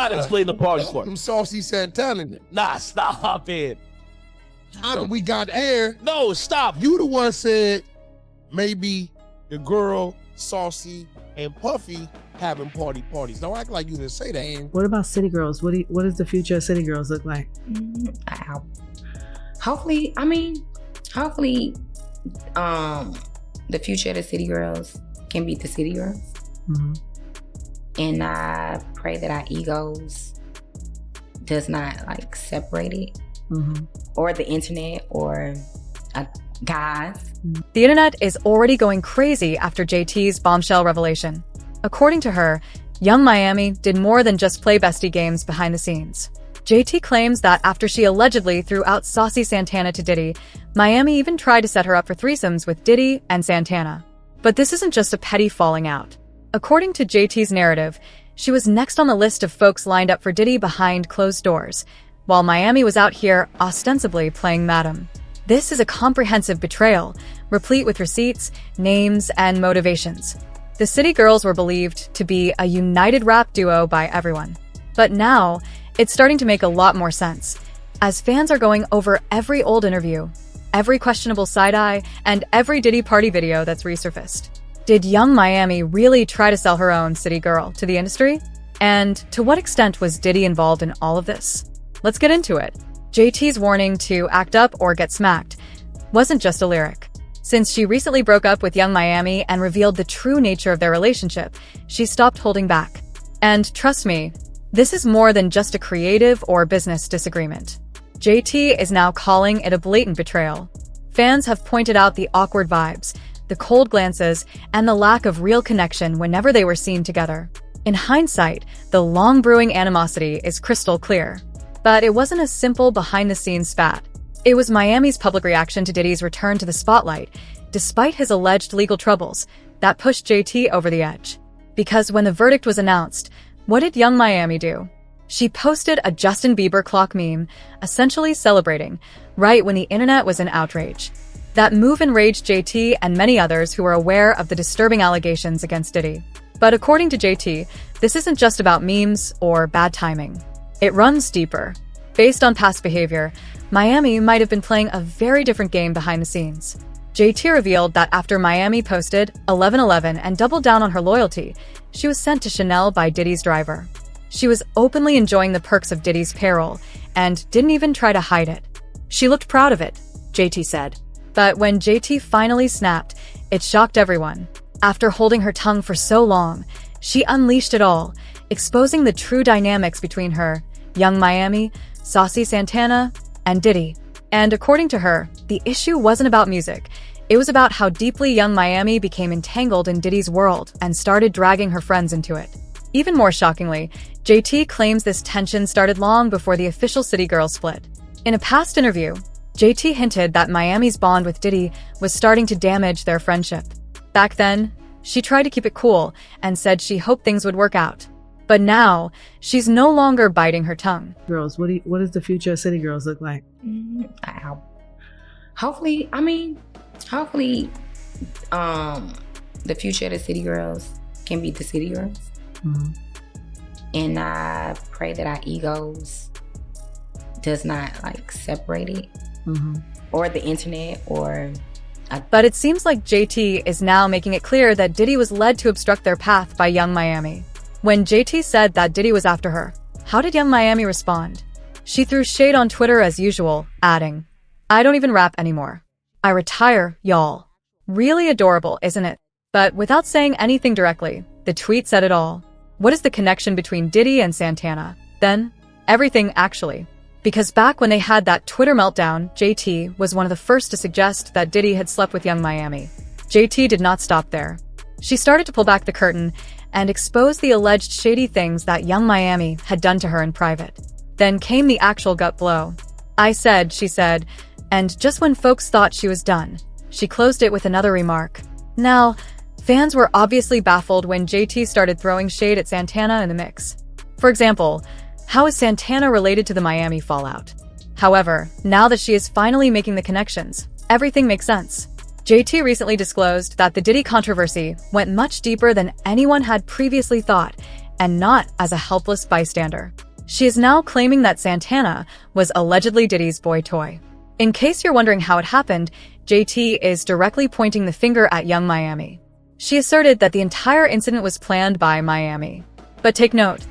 gotta explain the party part. Them saucy Santana. Nah, stop it. We got air. No, stop. You the one said maybe the girl, Saucy, and Puffy having parties. Don't act like you didn't say that. What about City Girls? What does the future of City Girls look like? Hopefully, the future of the City Girls can beat the City Girls. Mm-hmm. And I pray that our egos does not like separate it, or the internet, or guys. The internet is already going crazy after JT's bombshell revelation. According to her, Young Miami did more than just play bestie games behind the scenes. JT claims that after she allegedly threw out saucy Santana to Diddy, Miami even tried to set her up for threesomes with Diddy and Santana. But this isn't just a petty falling out. According to JT's narrative, she was next on the list of folks lined up for Diddy behind closed doors, while Miami was out here ostensibly playing madam. This is a comprehensive betrayal, replete with receipts, names, and motivations. The City Girls were believed to be a united rap duo by everyone. But now, it's starting to make a lot more sense, as fans are going over every old interview, every questionable side-eye, and every Diddy party video that's resurfaced. Did Young Miami really try to sell her own City Girl to the industry? And to what extent was Diddy involved in all of this? Let's get into it. JT's warning to act up or get smacked wasn't just a lyric. Since she recently broke up with Young Miami and revealed the true nature of their relationship, she stopped holding back. And trust me, this is more than just a creative or business disagreement. JT is now calling it a blatant betrayal. Fans have pointed out the awkward vibes, the cold glances, and the lack of real connection whenever they were seen together. In hindsight, the long-brewing animosity is crystal clear. But it wasn't a simple behind-the-scenes spat. It was Miami's public reaction to Diddy's return to the spotlight, despite his alleged legal troubles, that pushed JT over the edge. Because when the verdict was announced, what did Young Miami do? She posted a Justin Bieber clock meme, essentially celebrating, right when the internet was in outrage. That move enraged JT and many others who were aware of the disturbing allegations against Diddy. But according to JT, this isn't just about memes or bad timing. It runs deeper. Based on past behavior, Miami might have been playing a very different game behind the scenes. JT revealed that after Miami posted 11/11 and doubled down on her loyalty, she was sent to Chanel by Diddy's driver. She was openly enjoying the perks of Diddy's payroll and didn't even try to hide it. She looked proud of it, JT said. But when JT finally snapped, it shocked everyone. After holding her tongue for so long, she unleashed it all, exposing the true dynamics between her, Young Miami, Saucy Santana, and Diddy. And according to her, the issue wasn't about music. It was about how deeply Young Miami became entangled in Diddy's world and started dragging her friends into it. Even more shockingly, JT claims this tension started long before the official City Girls split. In a past interview, JT hinted that Miami's bond with Diddy was starting to damage their friendship. Back then, she tried to keep it cool and said she hoped things would work out. But now, she's no longer biting her tongue. Girls, what does the future of City Girls look like? Hopefully, the future of the City Girls can beat the City Girls. And I pray that our egos does not like separate it, or the internet, or. But it seems like JT is now making it clear that Diddy was led to obstruct their path by Young Miami. When JT said that Diddy was after her, how did Young Miami respond? She threw shade on Twitter as usual, adding, "I don't even rap anymore. I retire, y'all." Really adorable, isn't it? But without saying anything directly, the tweet said it all. What is the connection between Diddy and Santana? Then, everything actually. Because back when they had that Twitter meltdown, JT was one of the first to suggest that Diddy had slept with Young Miami. JT did not stop there. She started to pull back the curtain and expose the alleged shady things that Young Miami had done to her in private. Then came the actual gut blow. "I said," she said, and just when folks thought she was done, she closed it with another remark. Now, fans were obviously baffled when JT started throwing shade at Santana in the mix. For example, how is Santana related to the Miami fallout? However, now that she is finally making the connections, everything makes sense. JT recently disclosed that the Diddy controversy went much deeper than anyone had previously thought, and not as a helpless bystander. She is now claiming that Santana was allegedly Diddy's boy toy. In case you're wondering how it happened, JT is directly pointing the finger at Young Miami. She asserted that the entire incident was planned by Miami. But take note,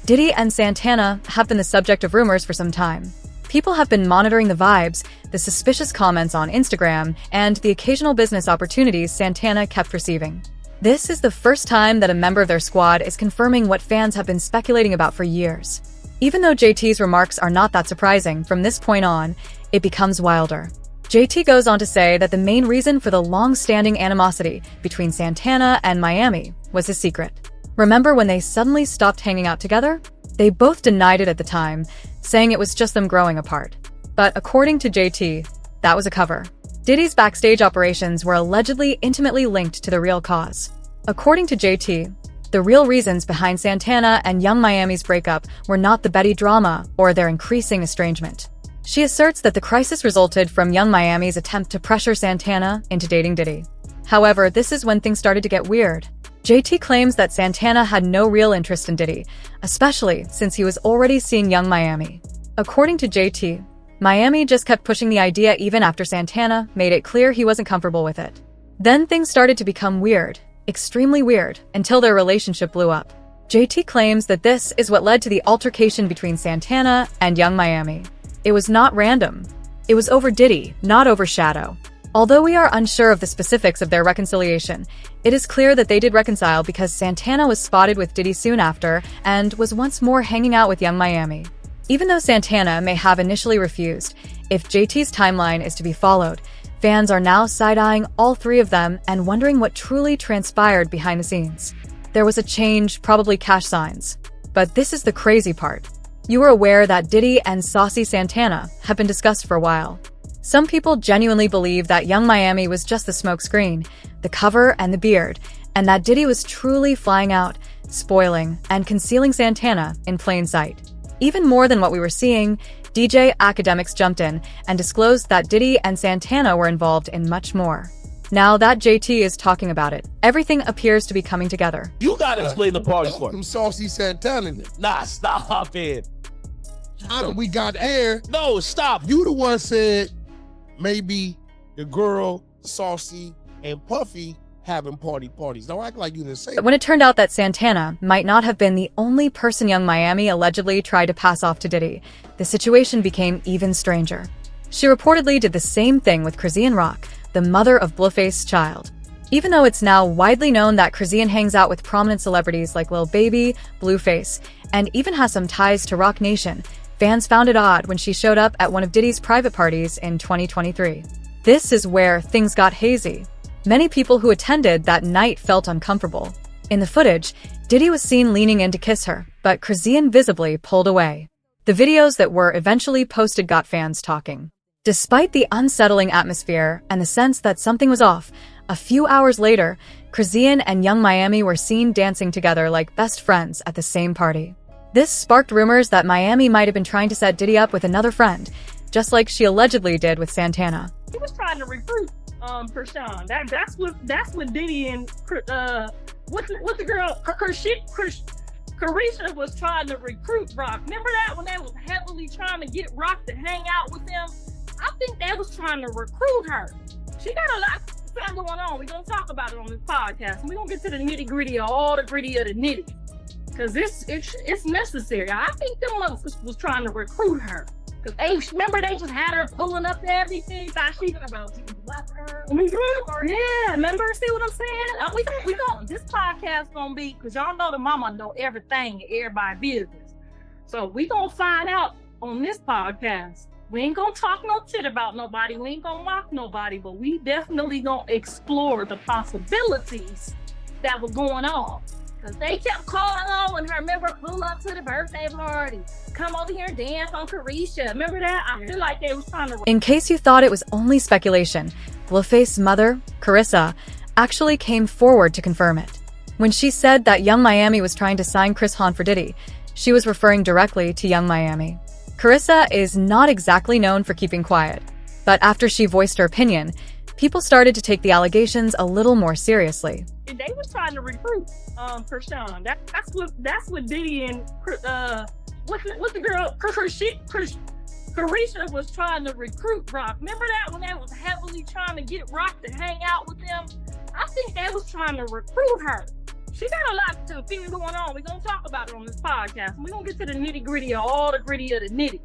Diddy and Santana have been the subject of rumors for some time. People have been monitoring the vibes, the suspicious comments on Instagram, and the occasional business opportunities Santana kept receiving. This is the first time that a member of their squad is confirming what fans have been speculating about for years. Even though JT's remarks are not that surprising, from this point on, it becomes wilder. JT goes on to say that the main reason for the long-standing animosity between Santana and Miami was his secret. Remember when they suddenly stopped hanging out together? They both denied it at the time, saying it was just them growing apart. But according to JT, that was a cover. Diddy's backstage operations were allegedly intimately linked to the real cause. According to JT, the real reasons behind Santana and Young Miami's breakup were not the Betty drama or their increasing estrangement. She asserts that the crisis resulted from Young Miami's attempt to pressure Santana into dating Diddy. However, this is when things started to get weird. JT claims that Santana had no real interest in Diddy, especially since he was already seeing Young Miami. According to JT, Miami just kept pushing the idea even after Santana made it clear he wasn't comfortable with it. Then things started to become weird, extremely weird, until their relationship blew up. JT claims that this is what led to the altercation between Santana and Young Miami. It was not random. It was over Diddy, not over Shadow. Although we are unsure of the specifics of their reconciliation, it is clear that they did reconcile because Santana was spotted with Diddy soon after and was once more hanging out with Young Miami. Even though Santana may have initially refused, if JT's timeline is to be followed, fans are now side-eyeing all three of them and wondering what truly transpired behind the scenes. There was a change, probably cash signs. But this is the crazy part. You were aware that Diddy and Saucy Santana have been discussed for a while. Some people genuinely believe that Young Miami was just the smokescreen, the cover and the beard, and that Diddy was truly flying out, spoiling, and concealing Santana in plain sight. Even more than what we were seeing, DJ Academics jumped in and disclosed that Diddy and Santana were involved in much more. Now that JT is talking about it, everything appears to be coming together. You gotta explain the party court. Them Saucy Santana. Nah, stop it. How did we got air? No, stop. You the one said maybe the girl, Saucy, and Puffy having parties. Don't act like you didn't say But when it turned out that Santana might not have been the only person Young Miami allegedly tried to pass off to Diddy, the situation became even stranger. She reportedly did the same thing with Chrisean Rock, the mother of Blueface's child. Even though it's now widely known that Chrisean hangs out with prominent celebrities like Lil Baby, Blueface, and even has some ties to Rock Nation, fans found it odd when she showed up at one of Diddy's private parties in 2023. This is where things got hazy. Many people who attended that night felt uncomfortable. In the footage, Diddy was seen leaning in to kiss her, but Chrisean visibly pulled away. The videos that were eventually posted got fans talking. Despite the unsettling atmosphere and the sense that something was off, a few hours later, Chrisean and Young Miami were seen dancing together like best friends at the same party. This sparked rumors that Miami might have been trying to set Diddy up with another friend, just like she allegedly did with Santana. He was trying to recruit Krishan. That's what Diddy and what the girl Carisha was trying to recruit Rock. Remember that when they was heavily trying to get Rock to hang out with them? I think they was trying to recruit her. She got a lot of stuff going on. We're gonna talk about it on this podcast. And we're gonna get to the nitty gritty of all the gritty of the nitty. Cause it's necessary. I think them motherfuckers was trying to recruit her. Cause they remember they just had her pulling up to everything. Thought she was about to left her. Yeah, remember? See what I'm saying? We don't. This podcast gonna be, cause y'all know the mama know everything, everybody business. So we gonna find out on this podcast. We ain't gonna talk no shit about nobody. We ain't gonna mock nobody, but we definitely gonna explore the possibilities that were going on. Cause they kept calling on her. Remember, pull up to the birthday party. Come over here and dance on Carisha. Remember that? I feel like they was trying to... In case you thought it was only speculation, Blueface's mother, Carissa, actually came forward to confirm it. When she said that Young Miami was trying to sign Chris Hahn for Diddy, she was referring directly to Young Miami. Carissa is not exactly known for keeping quiet, but after she voiced her opinion, people started to take the allegations a little more seriously. And they was trying to recruit Krishan. That's what Diddy and what's the girl Carisha was trying to recruit Rock. Remember that when they was heavily trying to get Rock to hang out with them? I think they was trying to recruit her. She got a lot to things going on. We're gonna talk about it on this podcast. We're gonna get to the nitty gritty of all the gritty of the nitty.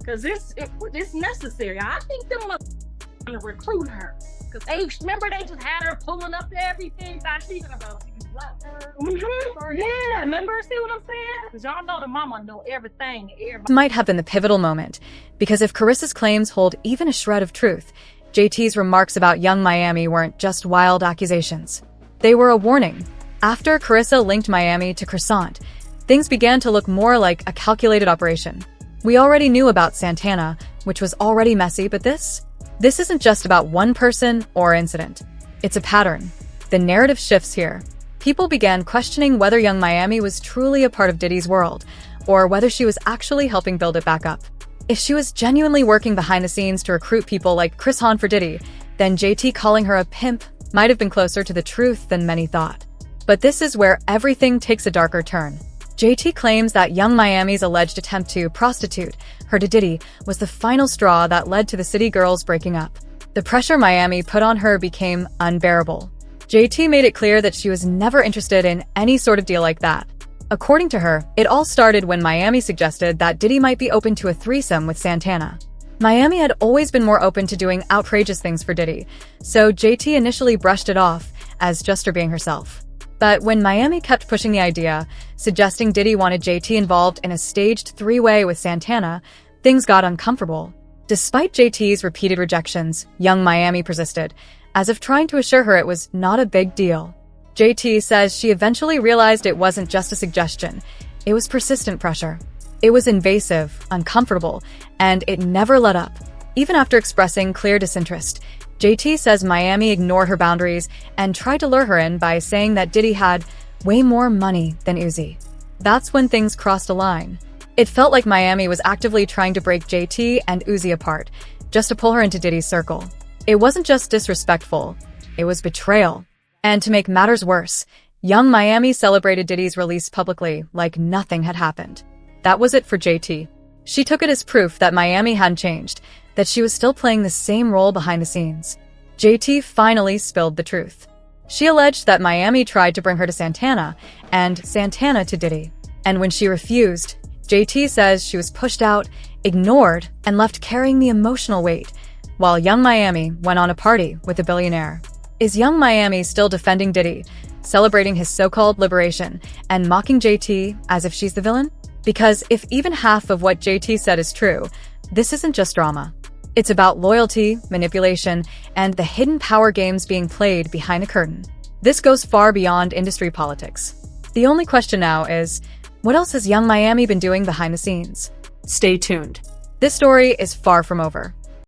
Cause it's necessary. I think them was trying to recruit her. Cause they remember they just had her pulling up to everything. Thought she gonna go. Yeah, remember? See what I'm saying? Cause y'all know the mama know everything. It might have been the pivotal moment, because if Carissa's claims hold even a shred of truth, JT's remarks about Young Miami weren't just wild accusations. They were a warning. After Carissa linked Miami to Croissant, things began to look more like a calculated operation. We already knew about Santana, which was already messy, but this isn't just about one person or incident. It's a pattern. The narrative shifts here. People began questioning whether Young Miami was truly a part of Diddy's world, or whether she was actually helping build it back up. If she was genuinely working behind the scenes to recruit people like Chris Hahn for Diddy, then JT calling her a pimp might have been closer to the truth than many thought. But this is where everything takes a darker turn. JT claims that Young Miami's alleged attempt to prostitute her to Diddy was the final straw that led to the City Girls breaking up. The pressure Miami put on her became unbearable. JT made it clear that she was never interested in any sort of deal like that. According to her, it all started when Miami suggested that Diddy might be open to a threesome with Santana. Miami had always been more open to doing outrageous things for Diddy, so JT initially brushed it off as just her being herself. But when Miami kept pushing the idea, suggesting Diddy wanted JT involved in a staged three-way with Santana, things got uncomfortable. Despite JT's repeated rejections, Young Miami persisted, as if trying to assure her it was not a big deal. JT says she eventually realized it wasn't just a suggestion, it was persistent pressure. It was invasive, uncomfortable, and it never let up. Even after expressing clear disinterest, JT says Miami ignored her boundaries and tried to lure her in by saying that Diddy had way more money than Uzi. That's when things crossed a line. It felt like Miami was actively trying to break JT and Uzi apart, just to pull her into Diddy's circle. It wasn't just disrespectful, it was betrayal. And to make matters worse, Young Miami celebrated Diddy's release publicly like nothing had happened. That was it for JT. She took it as proof that Miami hadn't changed, that she was still playing the same role behind the scenes. JT finally spilled the truth. She alleged that Miami tried to bring her to Santana, and Santana to Diddy. And when she refused, JT says she was pushed out, ignored, and left carrying the emotional weight, while Young Miami went on a party with a billionaire. Is Young Miami still defending Diddy, celebrating his so-called liberation, and mocking JT as if she's the villain? Because if even half of what JT said is true, this isn't just drama. It's about loyalty, manipulation, and the hidden power games being played behind the curtain. This goes far beyond industry politics. The only question now is, what else has Young Miami been doing behind the scenes? Stay tuned. This story is far from over.